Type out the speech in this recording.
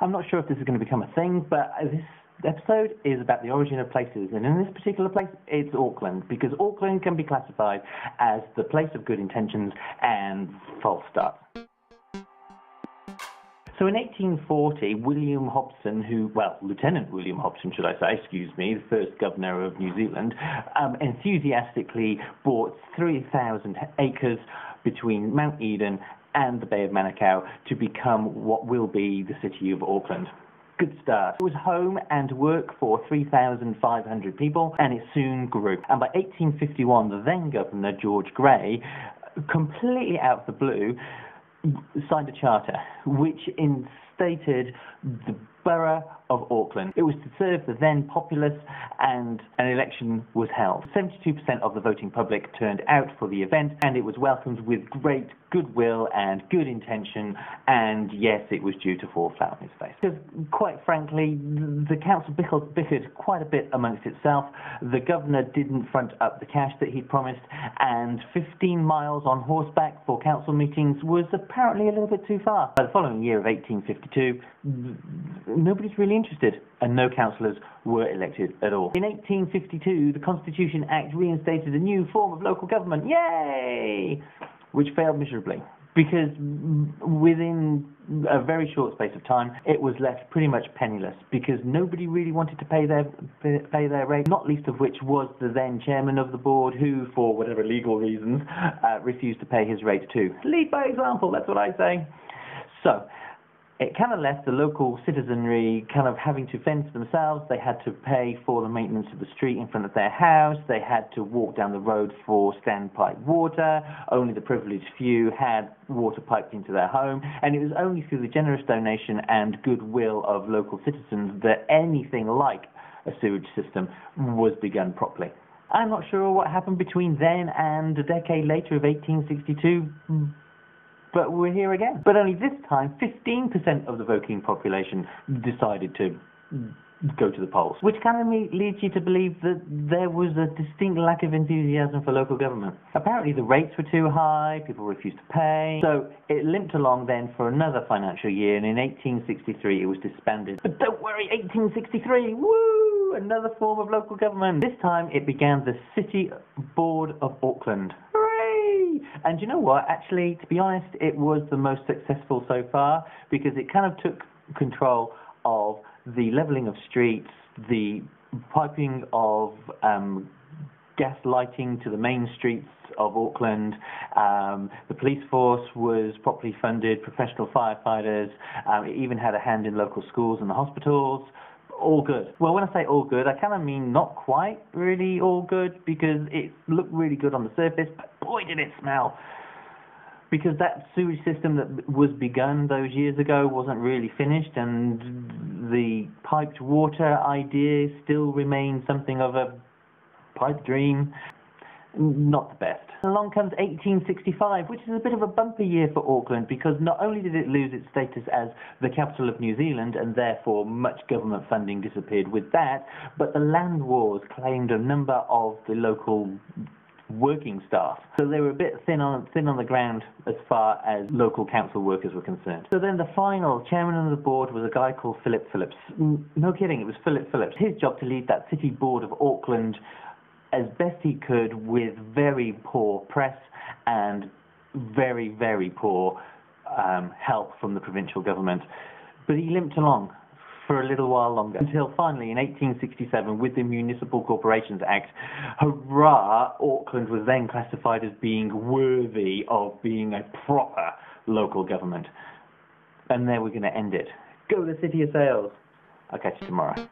I'm not sure if this is going to become a thing, but this episode is about the origin of places, and in this particular place, it's Auckland, because Auckland can be classified as the place of good intentions and false starts. So in 1840, William Hobson, Lieutenant William Hobson, should I say, the first governor of New Zealand, enthusiastically bought 3,000 acres between Mount Eden and the Bay of Manukau to become what will be the city of Auckland. Good start. It was home and work for 3,500 people, and it soon grew. And by 1851, the then governor, George Grey, completely out of the blue, signed a charter which instated the borough of Auckland. It was to serve the then populace, and an election was held. 72% of the voting public turned out for the event, and it was welcomed with great goodwill and good intention, and yes, it was due to fall flat on its face. Because, quite frankly, the council bickered quite a bit amongst itself. The governor didn't front up the cash that he'd promised, and 15 miles on horseback for council meetings was apparently a little bit too far. By the following year of 1852, nobody's really interested, and no councillors were elected at all. In 1852, the Constitution Act reinstated a new form of local government, yay! Which failed miserably, because within a very short space of time, it was left pretty much penniless, because nobody really wanted to pay their rate, not least of which was the then chairman of the board, who, for whatever legal reasons, refused to pay his rate too. Lead by example, that's what I say. So, it kind of left the local citizenry kind of having to fend for themselves. They had to pay for the maintenance of the street in front of their house. They had to walk down the road for standpipe water. Only the privileged few had water piped into their home. And it was only through the generous donation and goodwill of local citizens that anything like a sewage system was begun properly. I'm not sure what happened between then and a decade later of 1862. But we're here again. But only this time, 15% of the voting population decided to go to the polls, which kind of leads you to believe that there was a distinct lack of enthusiasm for local government. Apparently the rates were too high, people refused to pay, so it limped along then for another financial year, and in 1863 it was disbanded. But don't worry, 1863, woo! Another form of local government. This time it began the City Board of Auckland. And you know what? Actually, to be honest, it was the most successful so far, because it kind of took control of the levelling of streets, the piping of gas lighting to the main streets of Auckland. The police force was properly funded, professional firefighters. It even had a hand in local schools and the hospitals. All good. Well, when I say all good, I kind of mean not quite really all good, because it looked really good on the surface, but boy did it smell. Because that sewage system that was begun those years ago wasn't really finished, and the piped water idea still remains something of a pipe dream. Not the best. Along comes 1865, which is a bit of a bumper year for Auckland, because not only did it lose its status as the capital of New Zealand, and therefore much government funding disappeared with that, but the land wars claimed a number of the local working staff. So they were a bit thin on the ground as far as local council workers were concerned. So then the final chairman of the board was a guy called Philip Phillips. No kidding, it was Philip Phillips. His job to lead that City Board of Auckland as best he could, with very poor press and very, very poor help from the provincial government. But he limped along for a little while longer, until finally in 1867, with the Municipal Corporations Act, hurrah, Auckland was then classified as being worthy of being a proper local government. And there we're going to end it. Go the City of Sails. I'll catch you tomorrow.